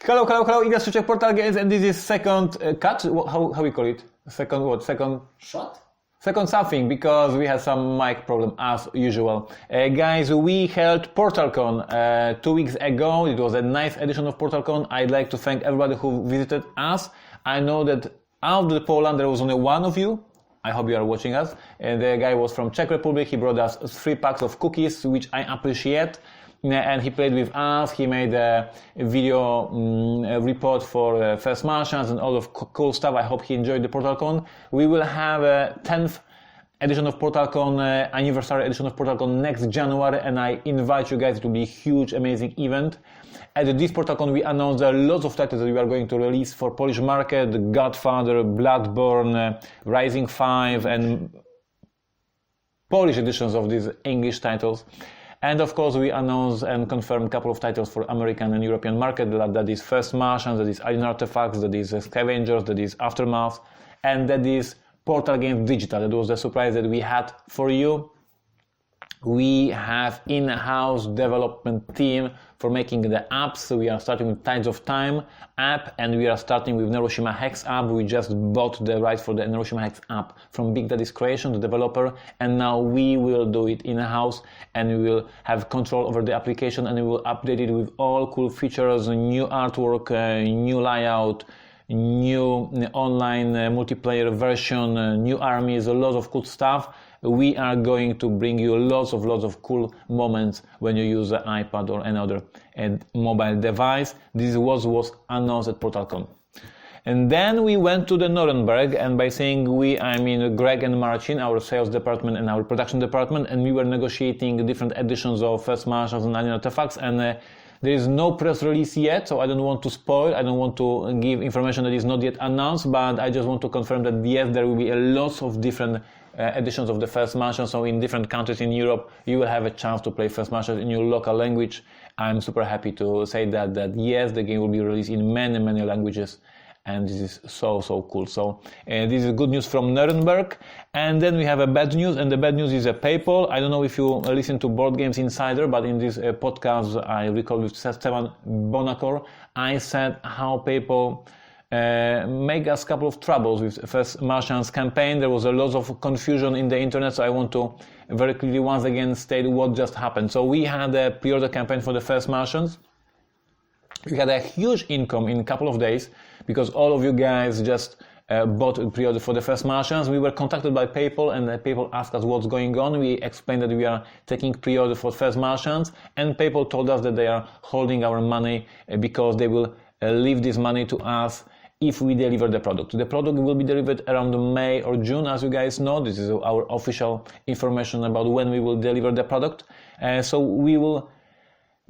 Hello, Ignacy Czech PortalGames, and this is second cut. How we call it? Second what? Second shot? Second something, because we had some mic problem as usual. Guys, we held PortalCON 2 weeks ago. It was a nice edition of PortalCON. I'd like to thank everybody who visited us. I know that out of Poland there was only one of you. I hope you are watching us. The guy was from Czech Republic. He brought us 3 packs of cookies, which I appreciate. And he played with us. He made a video report for First Martians and all of cool stuff. I hope he enjoyed the PortalCON. We will have a 10th edition of PortalCON, anniversary edition of PortalCON next January, and I invite you guys. It will be a huge, amazing event. At this PortalCON, we announced lots of titles that we are going to release for Polish market: The Godfather, Bloodborne, Rising 5, and Polish editions of these English titles. And of course, we announced and confirmed a couple of titles for American and European market. That is First Martians, that is Alien Artifacts, that is Scavengers, that is Aftermath, and that is PortalGames Digital. That was the surprise that we had for you. We have in-house development team for making the apps. We are starting with Tides of Time app, and we are starting with Neuroshima Hex app. We just bought the rights for the Neuroshima Hex app from Big Daddy's Creation, the developer, and now we will do it in-house, and we will have control over the application, and we will update it with all cool features, new artwork, new layout, new online multiplayer version, new armies, a lot of cool stuff. We are going to bring you lots of cool moments when you use an iPad or another mobile device. This was announced at PortalCON. And then we went to the Nuremberg, and by saying we, I mean Greg and Marcin, our sales department and our production department, and we were negotiating different editions of First Martians and Alien Artifacts, and there is no press release yet, so I don't want to spoil, I don't want to give information that is not yet announced, but I just want to confirm that yes, there will be a lot of different editions of the First Martians, so in different countries in Europe you will have a chance to play First Martians in your local language. I'm super happy to say that yes, the game will be released in many languages, and this is so cool. So this is good news from Nuremberg. And then we have a bad news, and the bad news is a PayPal. I don't know if you listen to Board Games Insider, but in this podcast I recall with Stefan Bonacor, I said how PayPal make us a couple of troubles with First Martians campaign. There was a lot of confusion in the internet, so I want to very clearly once again state what just happened. So we had a pre-order campaign for the First Martians. We had a huge income in a couple of days because all of you guys just bought a pre-order for the First Martians. We were contacted by PayPal, and PayPal asked us what's going on. We explained that we are taking pre-order for First Martians, and PayPal told us that they are holding our money because they will leave this money to us if we deliver the product. The product will be delivered around May or June, as you guys know. This is our official information about when we will deliver the product. So we will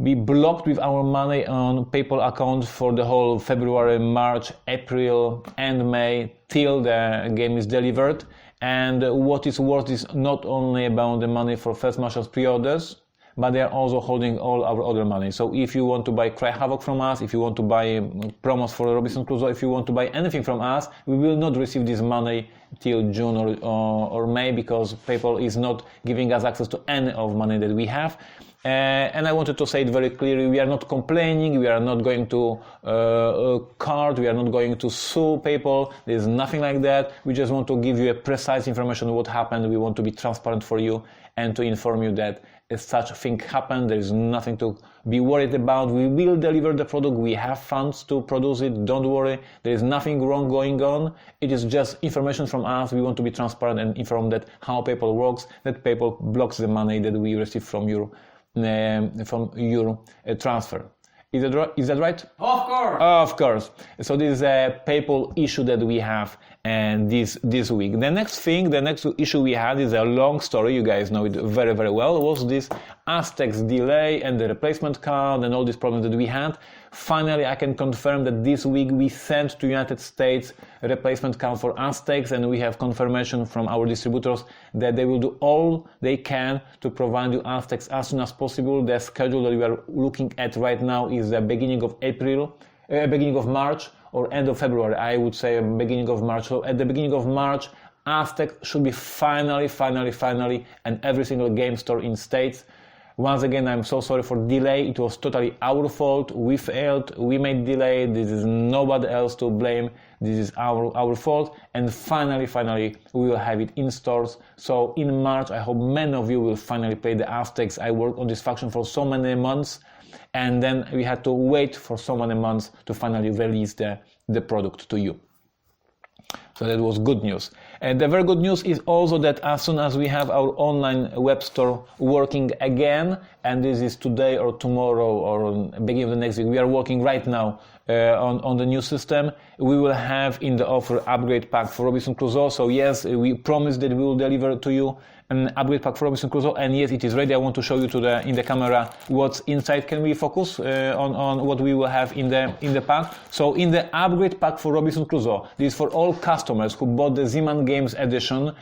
be blocked with our money on PayPal account for the whole February, March, April and May till the game is delivered. And what is worth is not only about the money for First Martians pre-orders, but they are also holding all our other money. So if you want to buy Cry Havoc from us, if you want to buy promos for Robinson Crusoe, if you want to buy anything from us, we will not receive this money till June or May, because PayPal is not giving us access to any of money that we have. And I wanted to say it very clearly, we are not complaining, we are not going to court, we are not going to sue PayPal, there's nothing like that. We just want to give you a precise information of what happened. We want to be transparent for you and to inform you that such a thing happened. There is nothing to be worried about. We will deliver the product. We have funds to produce it. Don't worry. There is nothing wrong going on. It is just information from us. We want to be transparent and inform that how PayPal works, that PayPal blocks the money that we receive from your transfer. Is that right? Of course. Of course. So this is a PayPal issue that we have this week. The next issue we had is a long story. You guys know it very well. Was this Aztecs delay and the replacement card and all these problems that we had. Finally, I can confirm that this week we sent to United States a replacement card for Aztecs, and we have confirmation from our distributors that they will do all they can to provide you Aztecs as soon as possible. The schedule that we are looking at right now is the beginning of March or end of February. I would say beginning of March. So at the beginning of March, Aztec should be finally, and every single game store in States Once again, I'm so sorry for delay. It was totally our fault. We failed. We made delay. This is nobody else to blame. This is our fault. And finally, we will have it in stores. So in March, I hope many of you will finally play the Aztecs. I worked on this faction for so many months, and then we had to wait for so many months to finally release the product to you. So that was good news. And the very good news is also that as soon as we have our online web store working again, and this is today or tomorrow or beginning of the next week, we are working right now on the new system. We will have in the offer upgrade pack for Robinson Crusoe. So yes, we promise that we will deliver to you an upgrade pack for Robinson Crusoe, and yes, it is ready. I want to show you in the camera what's inside. Can we focus on what we will have in the pack? So in the upgrade pack for Robinson Crusoe, this is for all customers who bought the Z-Man Games edition,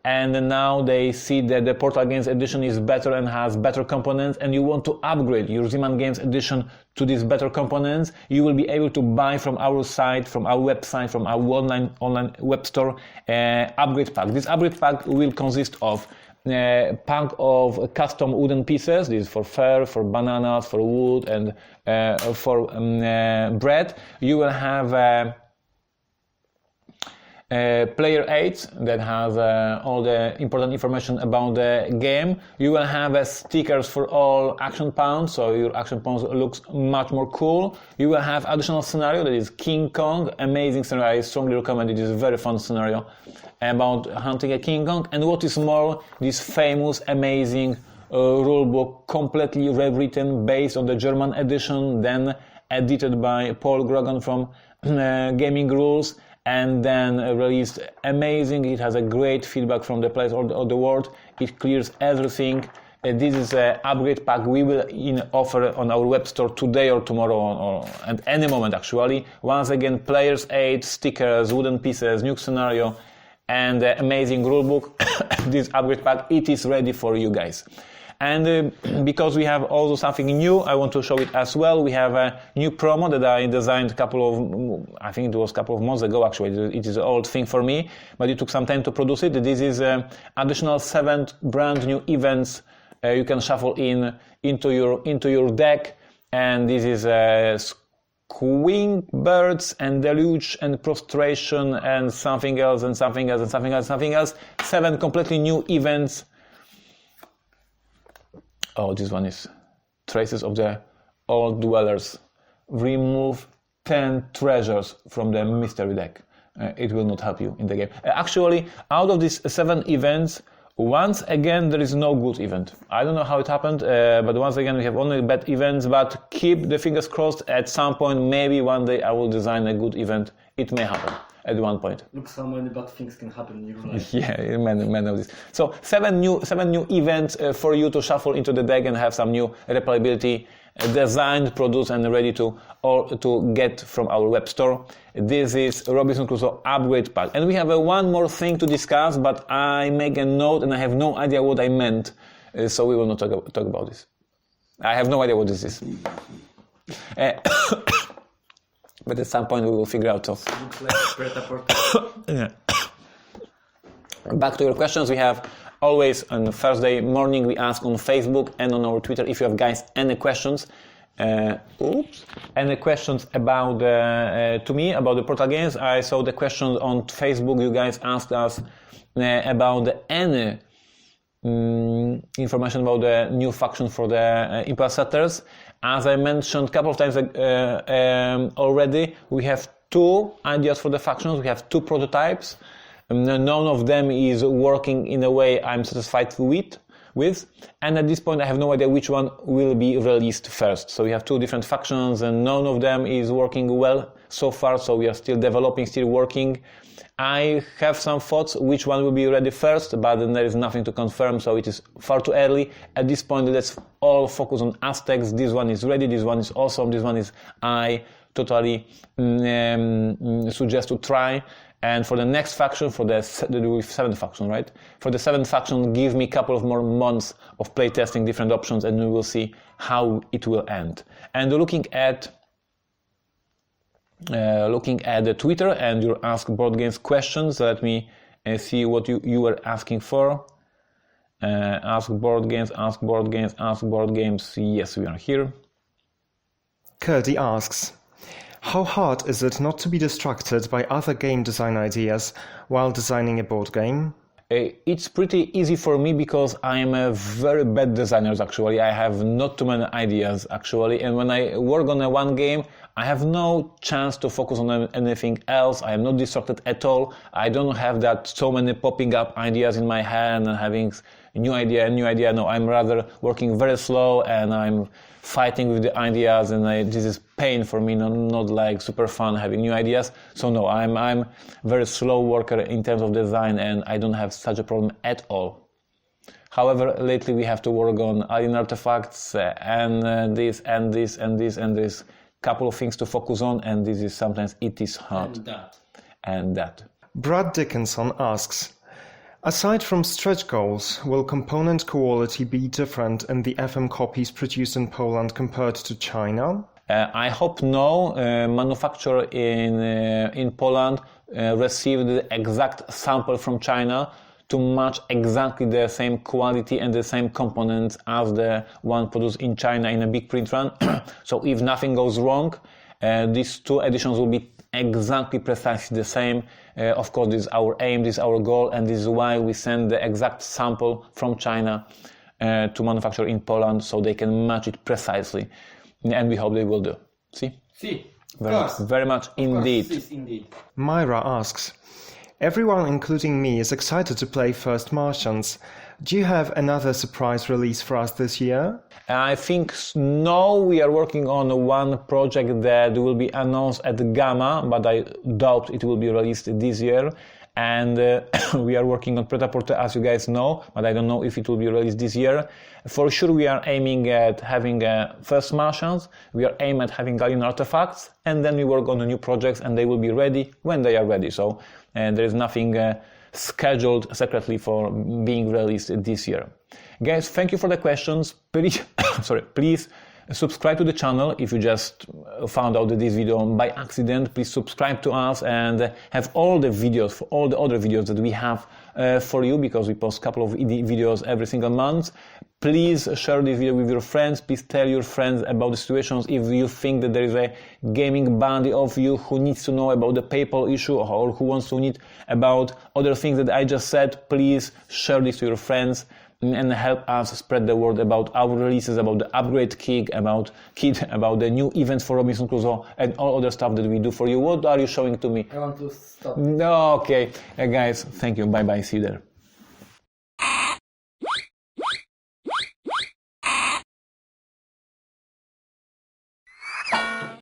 and now they see that the Portal Games edition is better and has better components, and you want to upgrade your Z-Man Games edition to these better components. You will be able to buy from our site, from our website, from our online web store upgrade pack. This upgrade pack will consist of a pack of custom wooden pieces. This is for fur, for bananas, for wood, and for bread. You will have player aids that has all the important information about the game. You will have stickers for all action pawns, so your action pawns looks much more cool. You will have additional scenario that is King Kong, amazing scenario. I strongly recommend it. It is a very fun scenario about hunting a King Kong. And what is more, this famous, amazing rulebook, completely rewritten based on the German edition, then edited by Paul Grogan from Gaming Rules, and then released amazing. It has a great feedback from the players of the world. It clears everything. This is an upgrade pack we will offer on our web store today or tomorrow or at any moment actually. Once again, players aid, stickers, wooden pieces, new scenario, and amazing rulebook. This upgrade pack, it is ready for you guys. And because we have also something new, I want to show it as well. We have a new promo that I designed I think it was a couple of months ago actually. It is an old thing for me, but it took some time to produce it. This is additional 7 brand new events you can shuffle into your deck, and this is Queen Birds and Deluge and Prostration and something else and something else and something else, something else. 7 completely new events. Oh, this one is Traces of the Old Dwellers. Remove 10 treasures from the mystery deck. It will not help you in the game. Actually, out of these 7 events, once again there is no good event. I don't know how it happened, but once again we have only bad events, but keep the fingers crossed. At some point, maybe one day I will design a good event. It may happen at one point. Look, so many bad things can happen in your life. Yeah, many of these. So 7 new events for you to shuffle into the deck and have some new replayability designed, produced, and ready to get from our web store. This is Robinson Crusoe upgrade pack, and we have one more thing to discuss, but I make a note and I have no idea what I meant, so we will not talk about this. I have no idea what this is. But at some point we will figure out. Looks like Raport. Yeah. Back to your questions. We have always on Thursday morning we ask on Facebook and on our Twitter if you have guys any questions. Any questions about to me about the Portal Games. I saw the questions on Facebook. You guys asked us about any information about the new faction for the Impulse Setters. As I mentioned a couple of times already, we have 2 ideas for the factions. We have 2 prototypes. None of them is working in a way I'm satisfied with. And at this point, I have no idea which one will be released first. So we have 2 different factions, and none of them is working well so far. So we are still developing, still working. I have some thoughts which one will be ready first, but then there is nothing to confirm, so it is far too early. At this point, let's all focus on Aztecs. This one is ready, this one is awesome, this one is I totally suggest to try. And for the next faction, for the 7th faction, right? For the 7th faction, give me a couple of more months of playtesting different options, and we will see how it will end. And looking at the Twitter and your Askboardgames questions, let me see what you were asking for. Askboardgames, Askboardgames, Askboardgames. Yes, we are here. Kurdi asks, how hard is it not to be distracted by other game design ideas while designing a board game? It's pretty easy for me because I'm a very bad designer actually. I have not too many ideas actually, and when I work on one game I have no chance to focus on anything else. I am not distracted at all. I don't have that so many popping up ideas in my head and having new idea. No, I'm rather working very slow and I'm fighting with the ideas, and this is pain for me, not like super fun having new ideas. So no, I'm very slow worker in terms of design, and I don't have such a problem at all. However, lately we have to work on alien artifacts and this and this and this and this couple of things to focus on, and this is sometimes it is hard. And that. Brad Dickinson asks, aside from stretch goals, will component quality be different in the FM copies produced in Poland compared to China? I hope no. Manufacturer in Poland received the exact sample from China to match exactly the same quality and the same components as the one produced in China in a big print run. So if nothing goes wrong, these two editions will be exactly precisely the same. Of course, this is our aim, this is our goal, and this is why we send the exact sample from China to manufacture in Poland so they can match it precisely. And we hope they will do. See? Very much indeed. Yes, indeed. Myra asks, everyone, including me, is excited to play First Martians. Do you have another surprise release for us this year? I think no, we are working on one project that will be announced at Gamma, but I doubt it will be released this year. And we are working on Raport, as you guys know, but I don't know if it will be released this year. For sure, we are aiming at having First Martians, we are aiming at having alien artifacts, and then we work on the new projects, and they will be ready when they are ready. So there is nothing scheduled separately for being released this year. Guys, thank you for the questions. Please, please subscribe to the channel if you just found out this video by accident. Please subscribe to us and have all the videos, all the other videos that we have for you, because we post a couple of videos every single month. Please share this video with your friends. Please tell your friends about the situations. If you think that there is a gaming buddy of you who needs to know about the PayPal issue or who wants to know about other things that I just said, please share this to your friends and help us spread the word about our releases, about the upgrade kit, about the new events for Robinson Crusoe and all other stuff that we do for you. What are you showing to me? I want to stop. No, okay. Guys, thank you. Bye-bye. See you there.